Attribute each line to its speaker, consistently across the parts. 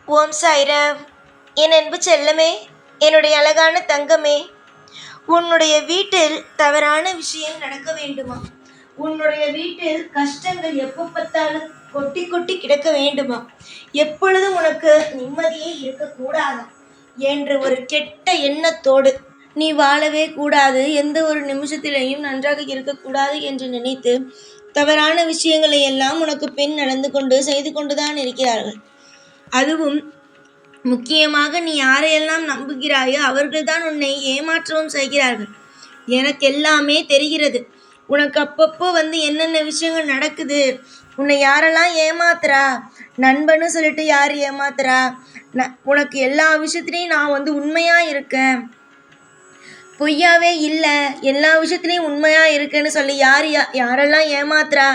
Speaker 1: ஓம் சாய்ராம். என் அன்பு செல்லமே, என்னுடைய அழகான தங்கமே, உன்னுடைய வீட்டில் தவறான விஷயம் நடக்க வேண்டுமா? உன்னுடைய வீட்டில் கஷ்டங்கள் எப்போ பார்த்தாலும் கொட்டி கொட்டி கிடக்க வேண்டுமா? எப்பொழுதும் உனக்கு நிம்மதியே இருக்கக்கூடாதா என்று ஒரு கெட்ட எண்ணத்தோடு நீ வாழவே கூடாது, எந்த ஒரு நிமிஷத்திலேயும் நன்றாக இருக்கக்கூடாது என்று நினைத்து தவறான விஷயங்களை எல்லாம் உனக்கு பின் நடந்து கொண்டு செய்து கொண்டுதான் இருக்கிறார்கள். அதுவும் முக்கியமாக நீ யாரையெல்லாம் நம்புகிறாயோ அவர்கள்தான் உன்னை ஏமாற்றவும் செய்கிறார்கள். எனக்கு எல்லாமே தெரிகிறது. உனக்கு அப்பப்போ என்னென்ன விஷயங்கள் நடக்குது, உன்னை யாரெல்லாம் ஏமாத்துறா, நண்பன்னு சொல்லிட்டு யார் ஏமாத்துறா, உனக்கு எல்லா விஷயத்துலையும் நான் உண்மையாக இருக்கேன், பொய்யாவே இல்லை, எல்லா விஷயத்துலையும் உண்மையாக இருக்கேன்னு சொல்லி யாரெல்லாம் ஏமாத்துறா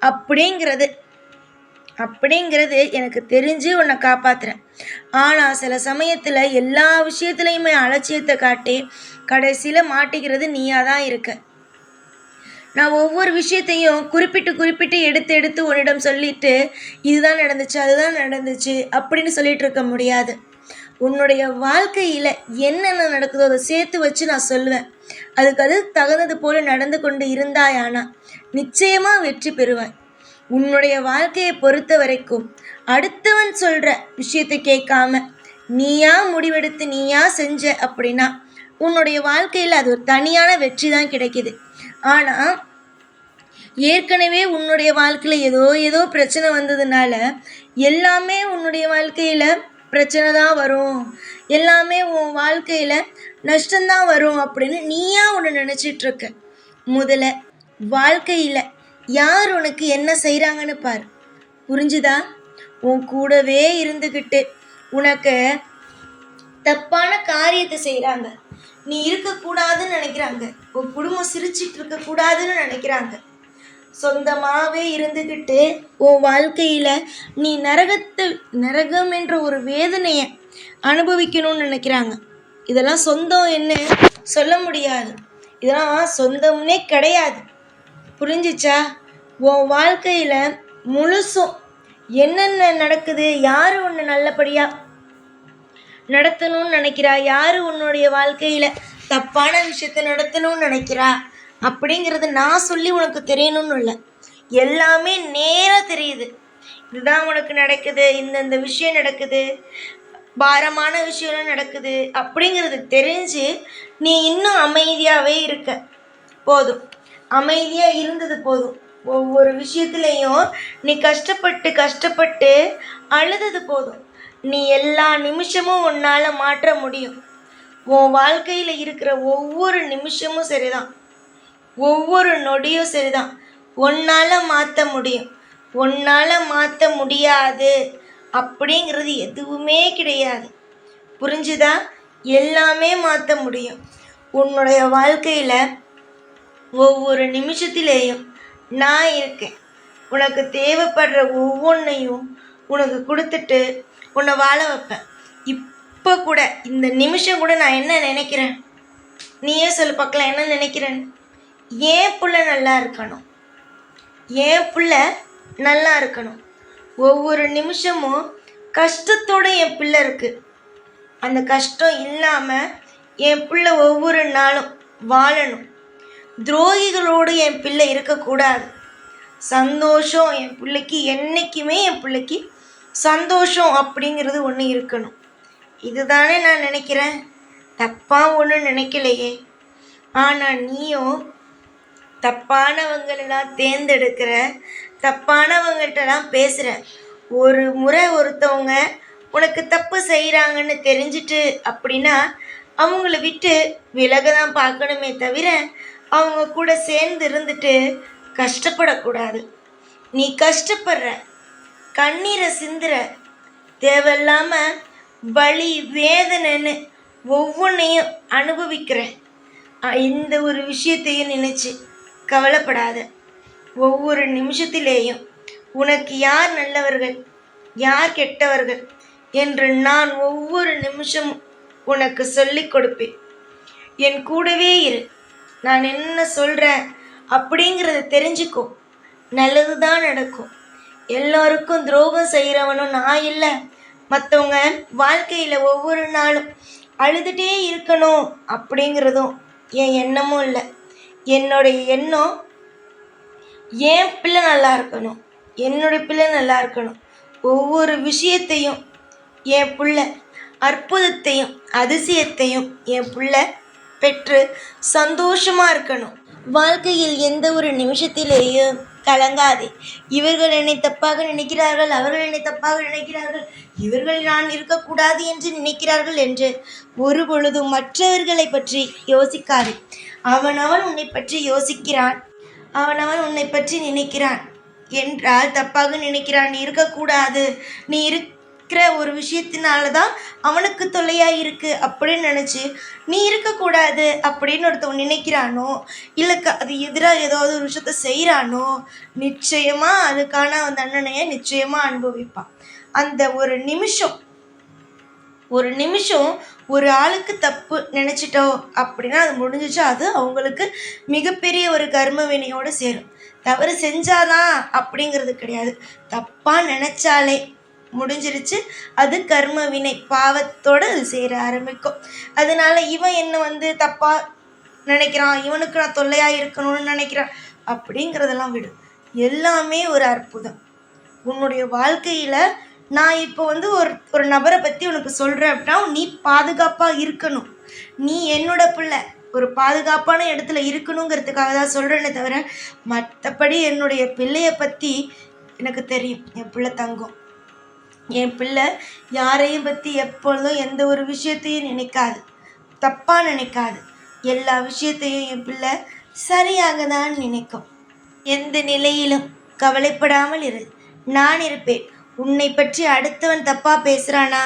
Speaker 1: அப்படிங்கிறது எனக்கு தெரிஞ்சு உன்னை காப்பாற்றுறேன். ஆனால் சில சமயத்தில் எல்லா விஷயத்துலையுமே அலட்சியத்தை காட்டி கடைசியில் மாட்டிக்கிறது நீயாக தான் இருக்க. நான் ஒவ்வொரு விஷயத்தையும் குறிப்பிட்டு எடுத்து உன்னிடம் சொல்லிட்டு இதுதான் நடந்துச்சு அதுதான் நடந்துச்சு அப்படின்னு சொல்லிட்டு இருக்க முடியாது. உன்னுடைய வாழ்க்கையில் என்னென்ன நடக்குதோ அதை சேர்த்து வச்சு நான் சொல்லுவேன். அது தகுந்தது போல நடந்து கொண்டு இருந்தாயானா நிச்சயமாக வெற்றி பெறுவாய். உன்னுடைய வாழ்க்கையை பொறுத்த வரைக்கும் அடுத்தவன் சொல்கிற விஷயத்தை கேட்காம நீயா முடிவெடுத்து நீயா செஞ்ச அப்படின்னா உன்னுடைய வாழ்க்கையில் அது ஒரு தனியான வெற்றி தான் கிடைக்கிது. ஆனால் ஏற்கனவே உன்னுடைய வாழ்க்கையில் ஏதோ பிரச்சனை வந்ததுனால எல்லாமே உன்னுடைய வாழ்க்கையில் பிரச்சனை தான் வரும், எல்லாமே உன் வாழ்க்கையில் நஷ்டம்தான் வரும் அப்படின்னு நீயா ஒன்று நினச்சிட்ருக்க. முதல்ல வாழ்க்கையில் யார் உனக்கு என்ன செய்கிறாங்கன்னு பாரு. புரிஞ்சுதா? உன் கூடவே இருந்துக்கிட்டு உனக்கு தப்பான காரியத்தை செய்கிறாங்க, நீ இருக்கக்கூடாதுன்னு நினைக்கிறாங்க, உன் குடும்பம் சிரிச்சிட்டு இருக்கக்கூடாதுன்னு நினைக்கிறாங்க. சொந்தமாகவே இருந்துக்கிட்டு உன் வாழ்க்கையில் நீ நரகம் என்ற ஒரு வேதனையை அனுபவிக்கணும்னு நினைக்கிறாங்க. இதெல்லாம் சொந்தம் என்ன சொல்ல முடியாது, இதெல்லாம் சொந்தம்னே கிடையாது. புரிஞ்சிச்சா? உன் வாழ்க்கையில் முழுசும் என்னென்ன நடக்குது, யார் உன்னை நல்லபடியாக நடத்தணும்னு நினைக்கிறா, யார் உன்னுடைய வாழ்க்கையில் தப்பான விஷயத்தை நடத்தணும்னு நினைக்கிறா அப்படிங்கிறது நான் சொல்லி உனக்கு தெரியணும்னு இல்லை, எல்லாமே நேராக தெரியுது. இதுதான் உனக்கு நடக்குது, இந்தந்த விஷயம் நடக்குது, பாரமான விஷயம்லாம் நடக்குது அப்படிங்கிறது தெரிஞ்சு நீ இன்னும் அமைதியாகவே இருக்க போதும். அமைதியாக இருந்தது போதும். ஒவ்வொரு விஷயத்துலையும் நீ கஷ்டப்பட்டு அழுதது போதும். நீ எல்லா நிமிஷமும் உன்னால் மாற்ற முடியும். உன் வாழ்க்கையில் இருக்கிற ஒவ்வொரு நிமிஷமும் சரிதான், ஒவ்வொரு நொடியும் சரிதான். உன்னால் மாற்ற முடியும். உன்னால் மாற்ற முடியாது அப்படிங்கிறது எதுவுமே கிடையாது. புரிஞ்சுதா? எல்லாமே மாற்ற முடியும். உன்னுடைய வாழ்க்கையில் ஒவ்வொரு நிமிஷத்திலேயும் நான் இருக்கேன். உனக்கு தேவைப்படுற ஒவ்வொன்றையும் உனக்கு கொடுத்துட்டு உன்னை வாழ வைப்பேன். இப்போ கூட இந்த நிமிஷம் கூட நான் என்ன நினைக்கிறேன், நீயே சொல்லு பார்க்கலாம், என்ன நினைக்கிறேன்னு? ஏன் புள்ள நல்லா இருக்கணும், ஏன் புள்ள நல்லா இருக்கணும். ஒவ்வொரு நிமிஷமும் கஷ்டத்தோடு என் பிள்ளை இருக்குது. அந்த கஷ்டம் இல்லாமல் என் பிள்ளை ஒவ்வொரு நாளும் வாழணும். துரோகிகளோடு என் பிள்ளை இருக்கக்கூடாது. சந்தோஷம் என் பிள்ளைக்கு, என்றைக்குமே என் பிள்ளைக்கு சந்தோஷம் அப்படிங்கிறது ஒன்று இருக்கணும். இதுதானே நான் நினைக்கிறேன், தப்பாக ஒன்றும் நினைக்கலையே. ஆனால் நீயும் தப்பானவங்களெல்லாம் தேர்ந்தெடுக்கிற, தப்பானவங்கள்ட்டலாம் பேசுகிற. ஒரு முறை ஒருத்தவங்க உனக்கு தப்பு செய்கிறாங்கன்னு தெரிஞ்சிட்டு அப்படின்னா அவங்கள விட்டு விலக தான் பார்க்கணுமே தவிர அவங்க கூட சேர்ந்து இருந்துட்டு கஷ்டப்படக்கூடாது. நீ கஷ்டப்படுற, கண்ணீரை சிந்துற, தேவையில்லாமல் வலி வேதனைன்னு ஒவ்வொன்றையும் அனுபவிக்கிற. இந்த ஒரு விஷயத்தையும் நினச்சி கவலைப்படாத. ஒவ்வொரு நிமிஷத்திலேயும் உனக்கு யார் நல்லவர்கள் யார் கெட்டவர்கள் என்று நான் ஒவ்வொரு நிமிஷமும் உனக்கு சொல்லி கொடுப்பேன். என் கூடவே இரு. நான் என்ன சொல்கிறேன் அப்படிங்கிறத தெரிஞ்சுக்கோ. நல்லது தான் நடக்கும். எல்லோருக்கும் துரோகம் செய்கிறவனும் நான் இல்லை, மற்றவங்க வாழ்க்கையில் ஒவ்வொரு நாளும் அழுதுகிட்டே இருக்கணும் அப்படிங்கிறதும் என் எண்ணமும் இல்லை. என்னுடைய எண்ணம் என் பிள்ளை நல்லா இருக்கணும், என்னுடைய பிள்ளை நல்லா இருக்கணும். ஒவ்வொரு விஷயத்தையும் என் பிள்ளை அற்புதத்தையும் அதிசயத்தையும் என் பிள்ளை பெற்று சந்தோஷமாக இருக்கணும். வாழ்க்கையில் எந்த ஒரு நிமிஷத்திலேயும் கலங்காதே. இவர்கள் என்னை தப்பாக நினைக்கிறார்கள், அவர்கள் என்னை தப்பாக நினைக்கிறார்கள், இவர்கள் நான் இருக்கக்கூடாது என்று நினைக்கிறார்கள் என்று ஒரு பொழுதும் மற்றவர்களை பற்றி யோசிக்காதே. அவனவன் உன்னை பற்றி யோசிக்கிறான், அவனவன் உன்னை பற்றி நினைக்கிறான் என்றால் தப்பாக நினைக்கிறான். நீ இருக்கக்கூடாது, நீ இருக்கிற ஒரு விஷயத்தினால தான் அவனுக்கு தொல்லையாக இருக்குது அப்படின்னு நினச்சி நீ இருக்கக்கூடாது அப்படின்னு ஒருத்தவன் நினைக்கிறானோ, இல்லை அது எதிராக ஏதாவது ஒரு விஷயத்த செய்கிறானோ, நிச்சயமாக அதுக்கான தண்டனையை நிச்சயமாக அனுபவிப்பான். அந்த ஒரு நிமிஷம் ஒரு ஆளுக்கு தப்பு நினச்சிட்டோம் அப்படின்னா அது முடிஞ்சிச்சு. அது அவங்களுக்கு மிகப்பெரிய ஒரு கர்ம வினையோடு சேரும். தவறு செஞ்சாதான் அப்படிங்கிறது கிடையாது. தப்பாக நினச்சாலே முடிஞ்சிருச்சு, அது கர்ம வினை, பாவத்தோடு அது சேர ஆரம்பிக்கும். அதனால இவன் என்ன தப்பாக நினைக்கிறான், இவனுக்கு நான் தொல்லையாக இருக்கணும்னு நினைக்கிறான் அப்படிங்கிறதெல்லாம் விடு. எல்லாமே ஒரு அற்புதம். உன்னுடைய வாழ்க்கையில் நான் இப்போ ஒரு நபரை பற்றி உனக்கு சொல்கிறேன் அப்படின்னா நீ பாதுகாப்பாக இருக்கணும். நீ என்னோட பிள்ளை, ஒரு பாதுகாப்பான இடத்துல இருக்கணுங்கிறதுக்காக தான் சொல்கிறேனே தவிர மற்றபடி என்னுடைய பிள்ளையை பற்றி எனக்கு தெரியும். என் பிள்ளை தங்கம், என் பிள்ளை யாரையும் பற்றி எப்பொழுதும் எந்த ஒரு விஷயத்தையும் நினைக்காது, தப்பாக நினைக்காது. எல்லா விஷயத்தையும் என் பிள்ளை சரியாக தான் நினைக்கும். எந்த நிலையிலும் கவலைப்படாமல் இரு, நான் இருப்பேன். உன்னை பற்றி அடுத்தவன் தப்பாக பேசுகிறானா,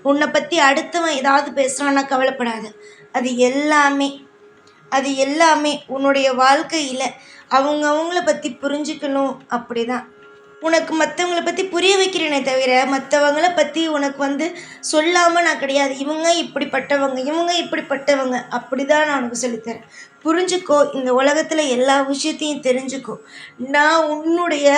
Speaker 1: உன்னை பற்றி அடுத்தவன் ஏதாவது பேசுகிறானா கவலைப்படாது. அது எல்லாமே உன்னுடைய வாழ்க்கையில் அவங்கள பற்றி புரிஞ்சுக்கணும். அப்படி தான் உனக்கு மற்றவங்கள பற்றி புரிய வைக்கிறேனே தவிர மற்றவங்கள பற்றி உனக்கு சொல்லாமல் நான் கிடையாது. இவங்க இப்படிப்பட்டவங்க அப்படி தான் நான் உனக்கு சொல்லித்தரேன். புரிஞ்சுக்கோ, இந்த உலகத்தில் எல்லா விஷயத்தையும் தெரிஞ்சுக்கோ. நான் உன்னுடைய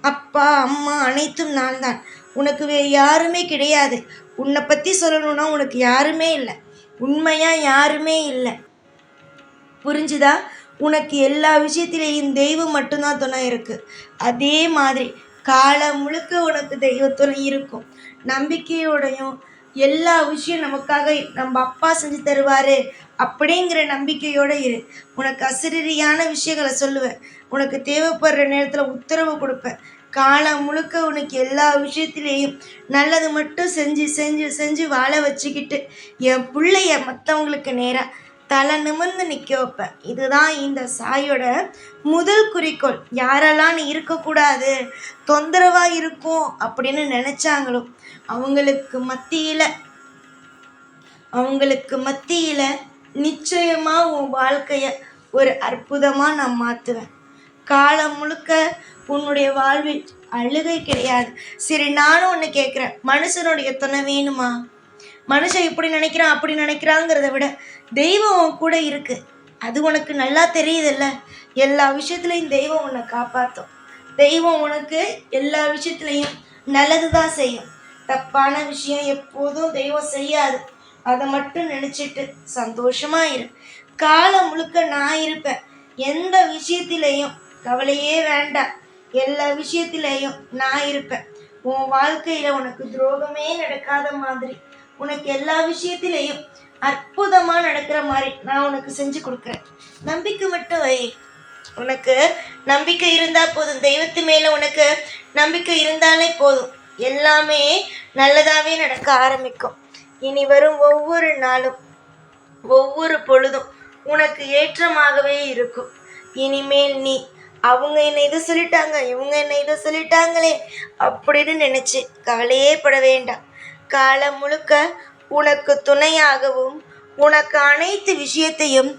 Speaker 1: அப்பா அம்மா அனைத்தும் நான் தான். உனக்கு வேறு யாருமே கிடையாது. உன்னை பற்றி சொல்லணும்னா உனக்கு யாருமே இல்லை, உண்மையாக யாருமே இல்லை. புரிஞ்சுதா? உனக்கு எல்லா விஷயத்திலேயும் தெய்வம் மட்டும்தான் துணை இருக்குது. அதே மாதிரி காலம் முழுக்க உனக்கு தெய்வ துணை இருக்கும். நம்பிக்கையோடையும் எல்லா விஷயம் நமக்காக நம்ம அப்பா செஞ்சு தருவார் அப்படிங்கிற நம்பிக்கையோடு இரு. உனக்கு அசரீரியான விஷயங்களை சொல்லுவேன், உனக்கு தேவைப்படுற நேரத்தில் உத்தரவு கொடுப்பேன். காலம் முழுக்க உனக்கு எல்லா விஷயத்திலேயும் நல்லது மட்டும் செஞ்சு செஞ்சு செஞ்சு வாழ வச்சுக்கிட்டு என் பிள்ளைய மற்றவங்களுக்கு நேராக தலை நிமிர்ந்து நிற்க வைப்பேன். இதுதான் இந்த சாயோட முதல் குறிக்கோள். யாரெல்லாம் நீ இருக்கக்கூடாது, தொந்தரவாக இருக்கும் அப்படின்னு நினச்சாங்களோ அவங்களுக்கு மத்தியில் நிச்சயமாக உன் வாழ்க்கையை ஒரு அற்புதமாக நான் மாற்றுவேன். காலம் முழுக்க உன்னுடைய வாழ்வில் அழுகை கிடையாது. சரி, நானும் ஒன்று கேட்குறேன், மனுஷனுடைய துணை வேணுமா? மனுஷன் இப்படி நினைக்கிறான் அப்படி நினைக்கிறாங்கிறத விட தெய்வம் கூட இருக்குது. அது உனக்கு நல்லா தெரியுதில்ல. எல்லா விஷயத்துலையும் தெய்வம் உன்னை காப்பாற்றும். தெய்வம் உனக்கு எல்லா விஷயத்துலையும் நல்லது தான் செய்யும். தப்பான விஷயம் எப்போதும் தெய்வம் செய்யாது. அதை மட்டும் நினச்சிட்டு சந்தோஷமாக இரு. காலம் முழுக்க நான் இருப்பேன். எந்த விஷயத்திலையும் கவலையே வேண்டாம், எல்லா விஷயத்திலையும் நான் இருப்பேன். உன் வாழ்க்கையில் உனக்கு துரோகமே நடக்காத மாதிரி, உனக்கு எல்லா விஷயத்திலையும் அற்புதமாக நடக்கிற மாதிரி நான் உனக்கு செஞ்சு கொடுக்குறேன். நம்பிக்கை மட்டும் வை. உனக்கு நம்பிக்கை இருந்தால் போதும். தெய்வத்து மேலே உனக்கு நம்பிக்கை இருந்தாலே போதும். எல்லாமே நல்லதாகவே நடக்க ஆரம்பிக்கும். இனி வரும் ஒவ்வொரு நாளும் ஒவ்வொரு பொழுதும் உனக்கு ஏற்றமாகவே இருக்கும். இனிமேல் நீ அவங்க என்னை இதை சொல்லிட்டாங்க, இவங்க என்னை இதை சொல்லிட்டாங்களே அப்படின்னு நினச்சி கவலையே பட வேண்டாம். காலம் முழுக்க உனக்கு துணையாகவும் உனக்கு அனைத்து விஷயத்தையும்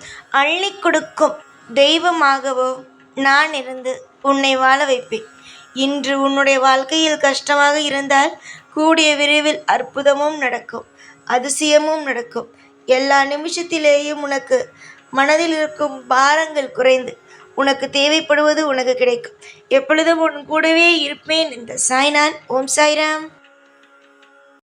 Speaker 1: அள்ளி கொடுக்கும் தெய்வமாகவோ நான் இருந்து உன்னை வாழ வைப்பேன். இன்று உன்னுடைய வாழ்க்கையில் கஷ்டமாக இருந்தால் கூடிய விரைவில் அற்புதமும் நடக்கும், அதிசயமும் நடக்கும். எல்லா நிமிஷத்திலேயும் உனக்கு மனதில் இருக்கும் பாரங்கள் குறைந்து உனக்கு தேவைப்படுவது உனக்கு கிடைக்கும். எப்பொழுதும் உன் கூடவே இருப்பேன். இந்த சாய்நான். ஓம் சாய்ராம்.